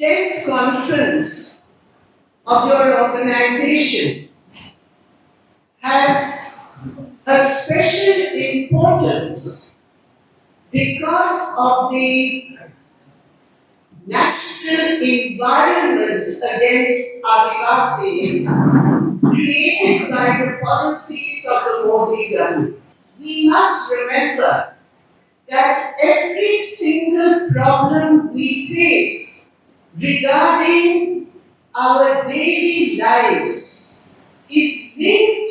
10th conference of your organization has a special importance because of the national environment against Adivasis created by the policies of the Modi government. We must remember that every single problem we face regarding our daily lives is linked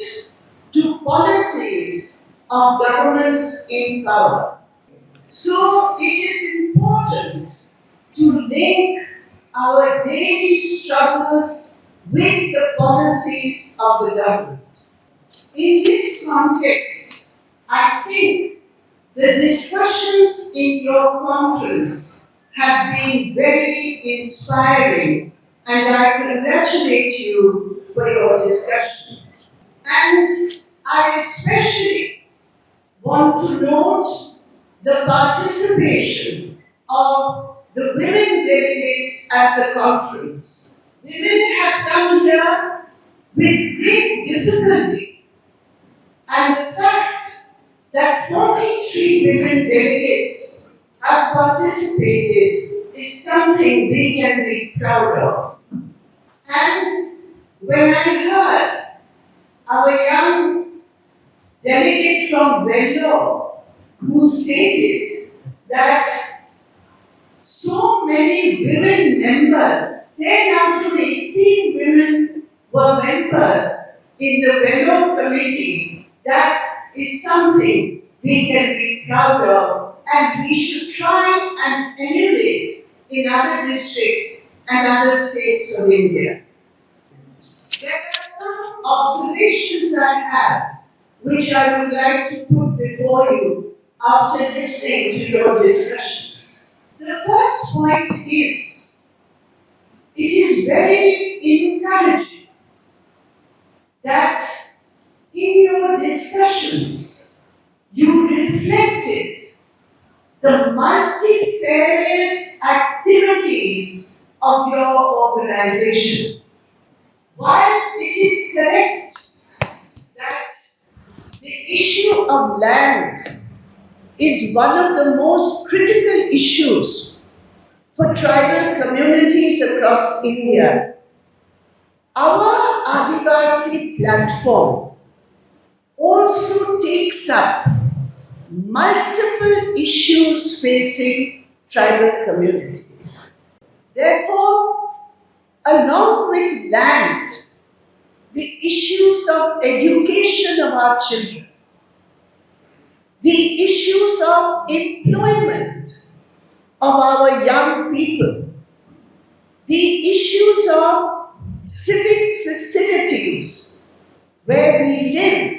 to policies of governments in power. So it is important to link our daily struggles with the policies of the government. In this context, I think the discussions in your conference have been very inspiring, and I congratulate you for your discussion. And I especially want to note the participation of the women delegates at the conference. Women have come here with great difficulty, and the fact that 43 women delegates have participated is something we can be proud of. And when I heard our young delegate from Vellore, who stated that so many women members, 10 out of 18 women were members in the Vellore committee, that is something we can be proud of, and we should try and emulate in other districts and other states of India. There are some observations I have which I would like to put before you after listening to your discussion. The first point is, it is very encouraging that in your discussions you reflected the multifarious activities of your organization. While it is correct that the issue of land is one of the most critical issues for tribal communities across India, our Adivasi platform also takes up multiple issues facing tribal communities. Therefore, along with land, the issues of education of our children, the issues of employment of our young people, the issues of civic facilities where we live,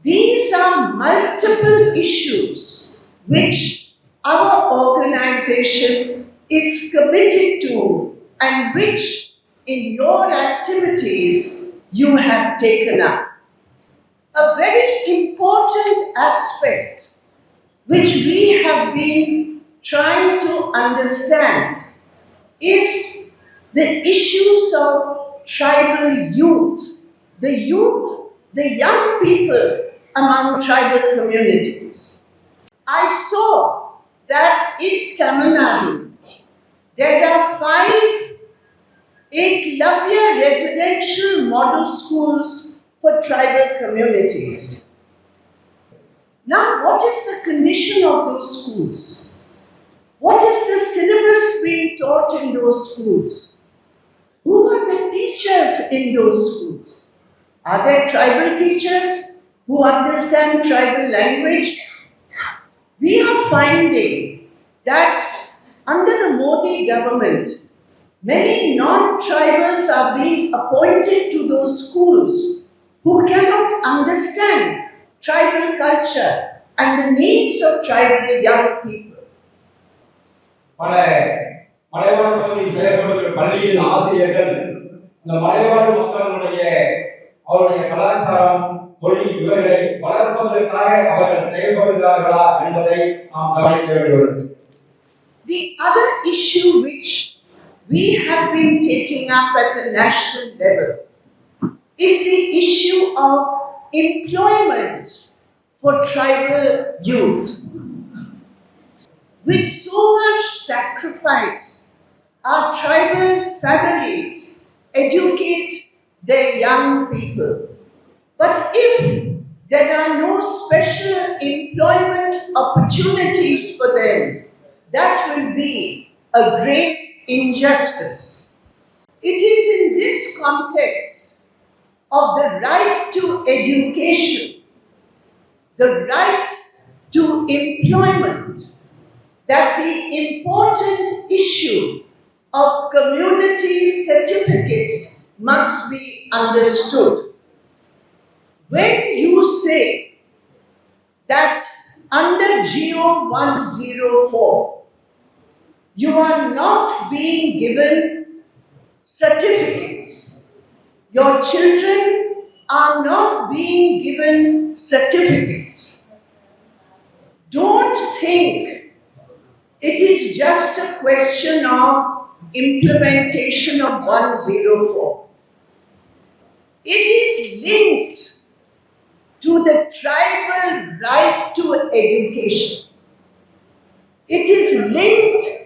these are multiple issues which our organization is committed to and which in your activities you have taken up. A very important aspect which we have been trying to understand is the issues of tribal youth, the young people among tribal communities. I saw that in Tamilnadu there are 5 Eklavya residential model schools for tribal communities. Now, what is the condition of those schools? What is the syllabus being taught in those schools? Who are the teachers in those schools? Are there tribal teachers who understand tribal language? We are finding that under the Modi government, many non-tribals are being appointed to those schools who cannot understand tribal culture and the needs of tribal young people. மலைவாழ் பகுதியில் செயல்படுகிற பள்ளியின் ஆசிரியர்கள் இந்த மலைவாழ் மக்களுடைய அவருடைய கலாச்சாரம், மொழி இவர்களை வளர்ப்பதற்காக அவர்கள் செயல்படுகிறார்களா என்பதை நாம் கவனிக்க வேண்டியுள்ளது. The other issue which we have been taking up at the national level is the issue of employment for tribal youth. With so much sacrifice, our tribal families educate their young people. But if there are no special employment opportunities for them, that will be a grave injustice. It is in this context of the right to education, the right to employment, that the important issue of community certificates must be understood. When you say that under GO 104, you are not being given certificates, your children are not being given certificates, don't think it is just a question of implementation of 104. It is linked to the tribal right to education. It is linked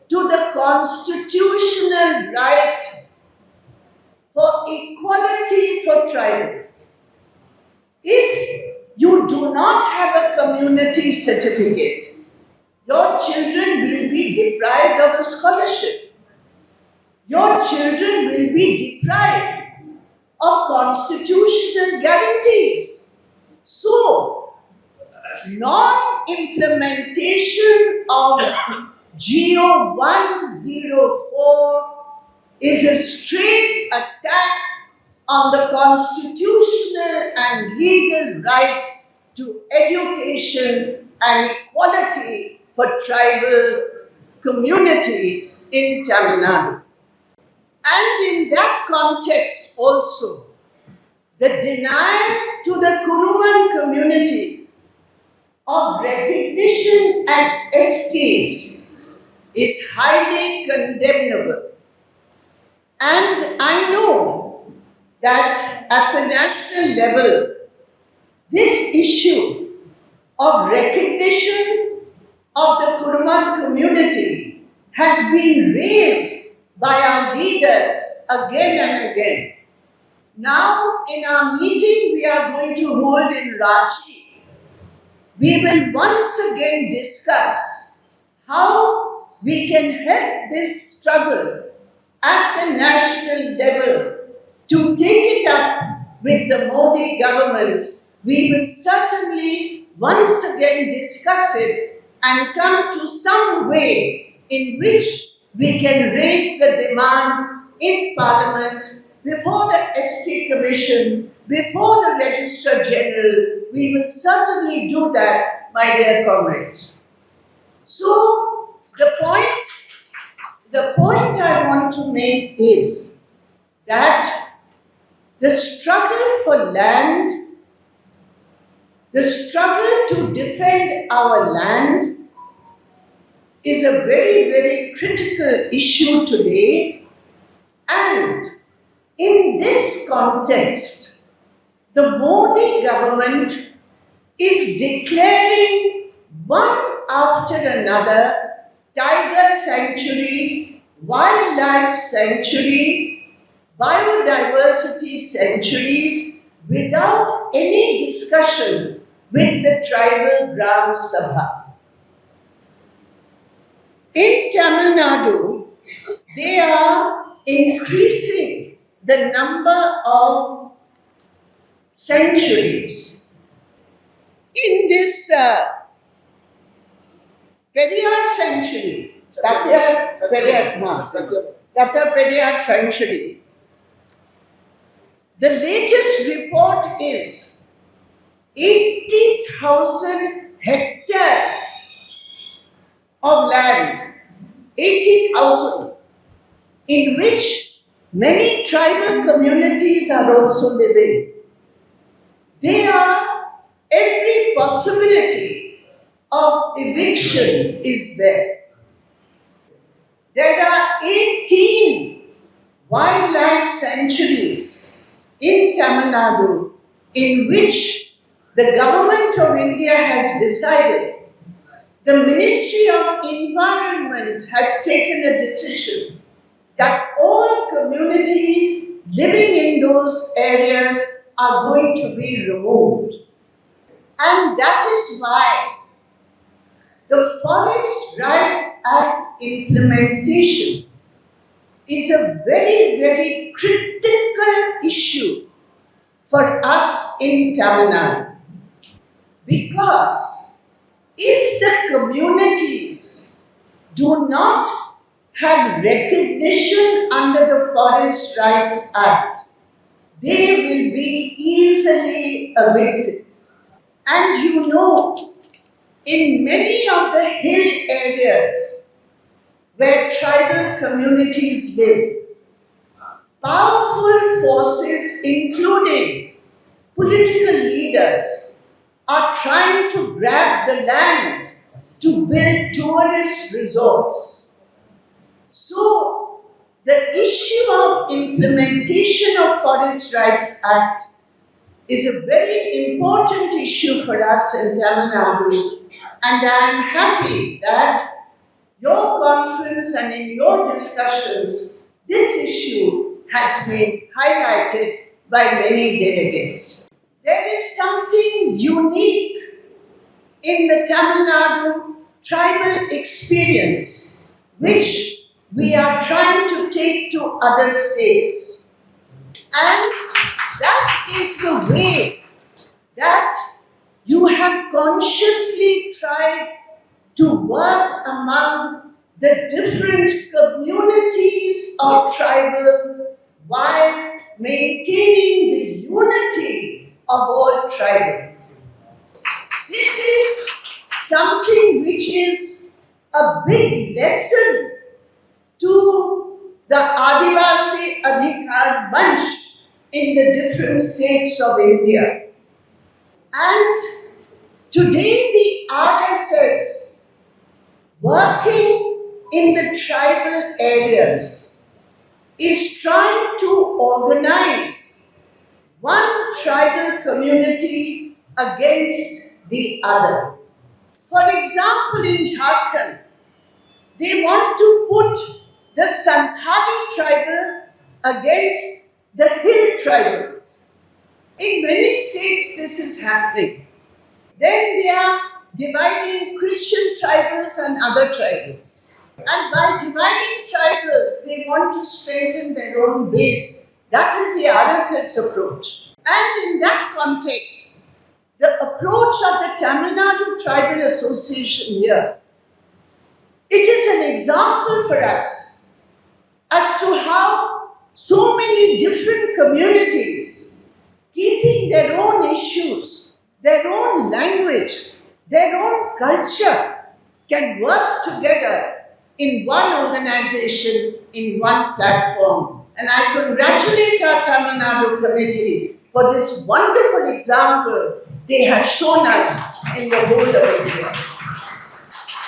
to the constitutional right for equality for tribals. If you do not have a community certificate, your children will be deprived of a scholarship. Your children will be deprived of constitutional guarantees. So, non-implementation of GO 104 is a straight attack on the constitutional and legal right to education and equality for tribal communities in Tamilnadu. And in that context also, the denial to the Kuruman community of recognition as STs is highly condemnable. And I know that at the national level, this issue of recognition of the Kuruman community has been raised by our leaders again and again. Now, in our meeting we are going to hold in Ranchi, we will once again discuss how we can help this struggle at the national level. To take it up with the Modi government, we will certainly once again discuss it and come to some way in which we can raise the demand in Parliament, before the ST Commission, before the Registrar General. We will certainly do that, my dear comrades. So, the point I want to make is that the struggle for land, the struggle to defend our land is a very, very critical issue today. And in this context, the Modi government is declaring one after another tiger sanctuary, wildlife sanctuary, biodiversity sanctuaries without any discussion with the tribal Gram Sabha. In Tamil Nadu, they are increasing the number of sanctuaries. In this Periyar sanctuary, Datta Periyar sanctuary, the latest report is 80,000 hectares of land, 80,000, in which many tribal communities are also living. There are every possibility of eviction is there. There are 18 centuries in Tamil Nadu, in which the government of India has decided, the Ministry of Environment has taken a decision that all communities living in those areas are going to be removed. And that is why the Forest Right Act implementation is a very, very critical issue for us in Tamil Nadu. Because if the communities do not have recognition under the Forest Rights Act, they will be easily evicted. And you know, in many of the hill areas where tribal communities live, powerful forces, including political leaders, are trying to grab the land to build tourist resorts. So, the issue of implementation of Forest Rights Act is a very important issue for us in Tamil Nadu, and I am happy that your conference and in your discussions, this issue has been highlighted by many delegates. There is something unique in the Tamil Nadu tribal experience, which we are trying to take to other states. And that is the way that you have consciously tried to work among the different communities of tribals while maintaining the unity of all tribals. This is something which is a big lesson to the Adivasi Adhikar bunch in the different states of India. And today the RSS, working in the tribal areas, is trying to organize one tribal community against the other. For example, in Jharkhand, they want to put the Sanatani tribal against the hill tribals. In many states, this is happening. Then they are dividing Christian tribals and other tribals. And by dividing tribals, they want to strengthen their own base. That is the RSS approach. And in that context, the approach of the Tamil Nadu Tribal Association here, it is an example for us as to how so many different communities, keeping their own issues, their own language, their own culture, can work together in one organization, in one platform. And I congratulate our Tamil Nadu committee for this wonderful example they have shown us in the whole of India.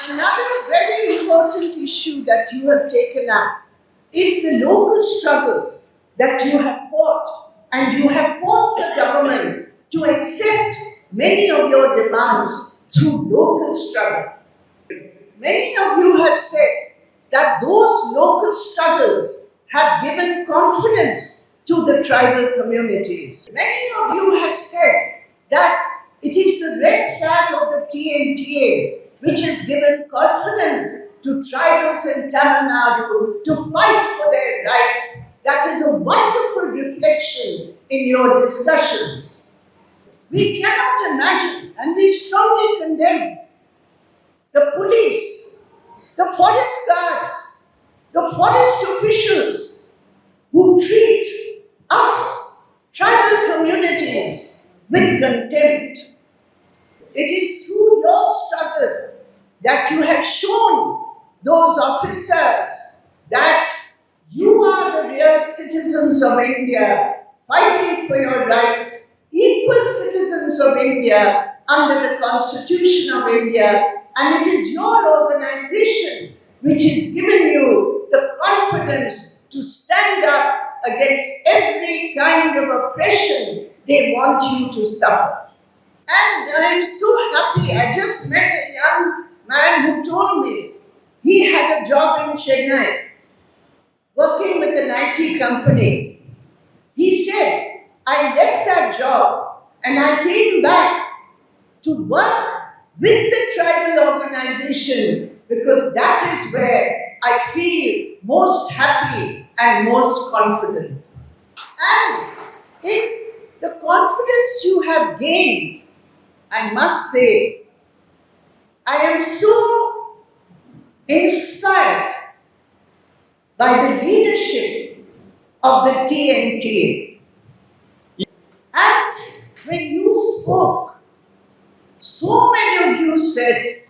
Another very important issue that you have taken up is the local struggles that you have fought, and you have forced the government to accept many of your demands through local struggle. Many of you have said that those local struggles have given confidence to the tribal communities. Many of you have said that it is the red flag of the TNTA which has given confidence to tribals in Tamil Nadu to fight for their rights. That is a wonderful reflection in your discussions. We cannot imagine, and we strongly condemn, the police, the forest guards, the forest officials who treat us, tribal communities, with contempt. It is through your struggle that you have shown those officers that you are the real citizens of India, fighting for your rights, equal citizens of India under the Constitution of India, and it is your organization which has given you the confidence to stand up against every kind of oppression they want you to suffer. And I am so happy. I just met a young man who told me he had a job in Chennai, working with an IT company. He said, I left that job and I came back to work with the tribal organization because that is where I feel most happy and most confident. And in the confidence you have gained, I must say, I am so inspired by the leadership of the TNTA. And when you spoke, so many of you said,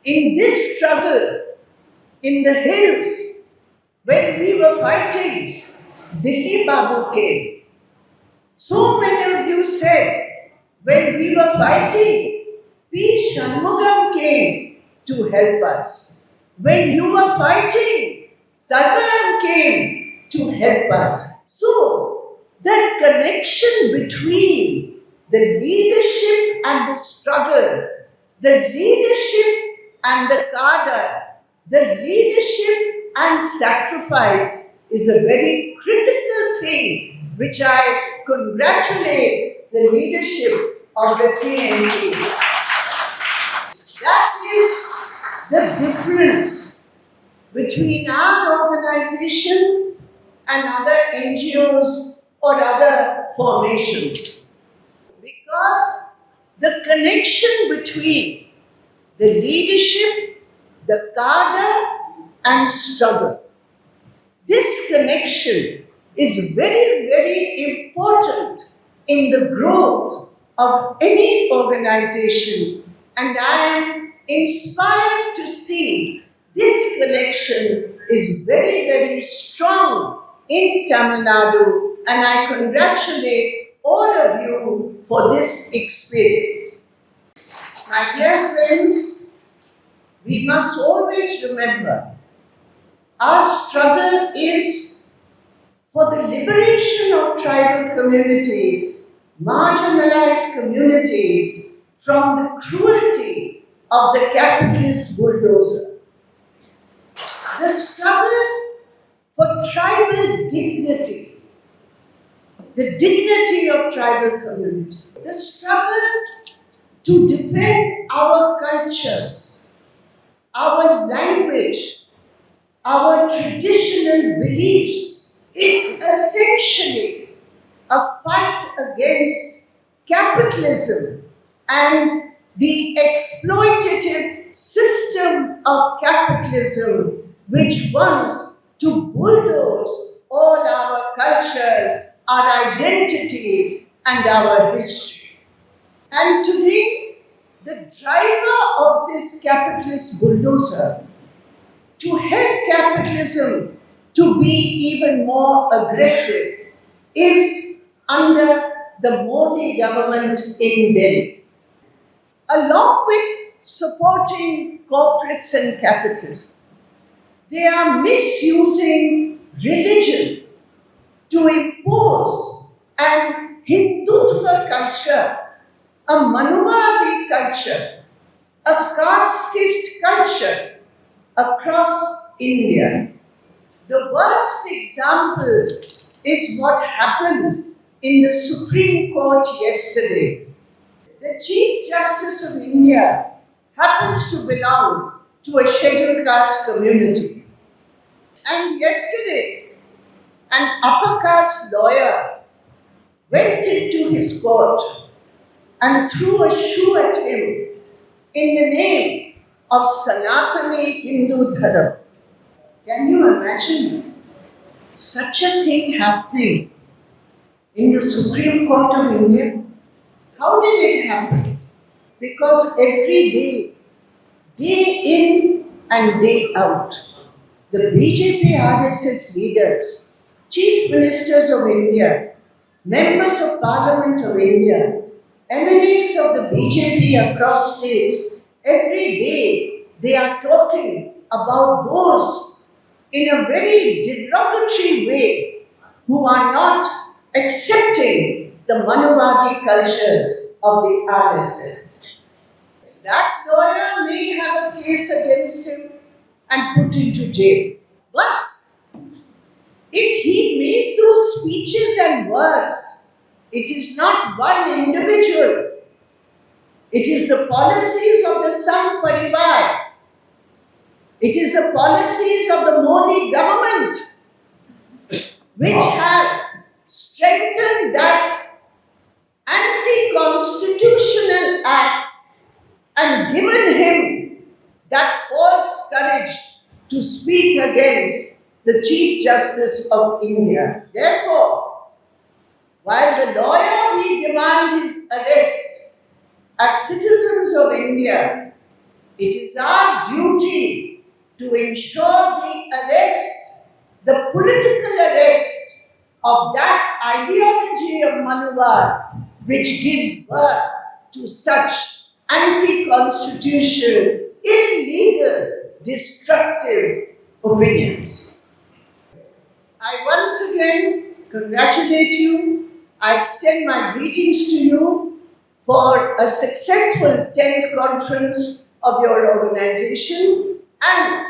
in this struggle in the hills, when we were fighting, Dilli Babu came. So many of you said, when we were fighting, P. Shanmugam came to help us. When you were fighting, Sarvanan came to help us. So, the connection between the leadership and the struggle, the leadership and the cadre, the leadership and sacrifice is a very critical thing which I congratulate the leadership of the TNT. That is the difference between our organization and other NGOs or other formations. Because the connection between the leadership, the cadre and struggle, this connection is very, very important in the growth of any organization, and I am inspired to see this connection is very, very strong in Tamil Nadu, and I congratulate all of you for this experience. My dear friends, we must always remember our struggle is for the liberation of tribal communities, marginalized communities from the cruelty of the capitalist bulldozer. The struggle for tribal dignity, the dignity of tribal community, the struggle to defend our cultures, our language, our traditional beliefs is essentially a fight against capitalism and the exploitative system of capitalism which wants to bulldoze all our cultures, our identities and our history. And today, the driver of this capitalist bulldozer to help capitalism to be even more aggressive is under the Modi government in Delhi. Along with supporting corporates and capitalism, they are misusing religion to impose an Hindutva culture, a Manuvadi culture, a casteist culture across India. The worst example is what happened in the Supreme Court yesterday. The Chief Justice of India happens to belong to a scheduled caste community. And yesterday, an upper caste lawyer went into his court and threw a shoe at him in the name of Sanatani Hindu Dharam. Can you imagine such a thing happening in the Supreme Court of India? How did it happen? Because every day, day in and day out, the BJP RSS leaders, chief ministers of India, members of Parliament of India, MLAs of the BJP across states, every day they are talking about those in a very derogatory way who are not accepting the Manuvadi cultures of the RSS. That lawyer may have a case against him and put into jail. But if he made those speeches and words, it is not one individual. It is the policies of the Sangh Parivar. It is the policies of the Modi government which have strengthened that anti-constitutional act and given him that false courage to speak against the Chief Justice of India. Therefore, while the lawyer we demand his arrest as citizens of India, it is our duty to ensure the arrest, the political arrest of that ideology of Manuvadi which gives birth to such anti-constitutional, illegal, destructive opinions. I once again congratulate you. I extend my greetings to you for a successful 10th conference of your organization, and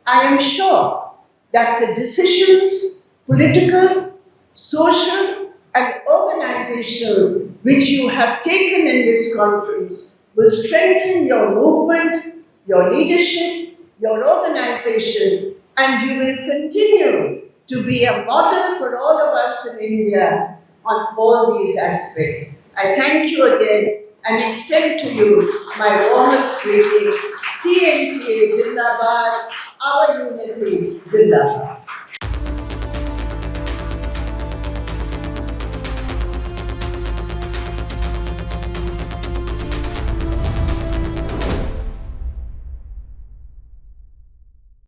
I am sure that the decisions, political, social, and organizational, which you have taken in this conference will strengthen your movement, your leadership, your organization, and you will continue to be a model for all of us in India on all these aspects. I thank you again and extend to you my warmest greetings. TNTA Zindabad, our unity Zindabad.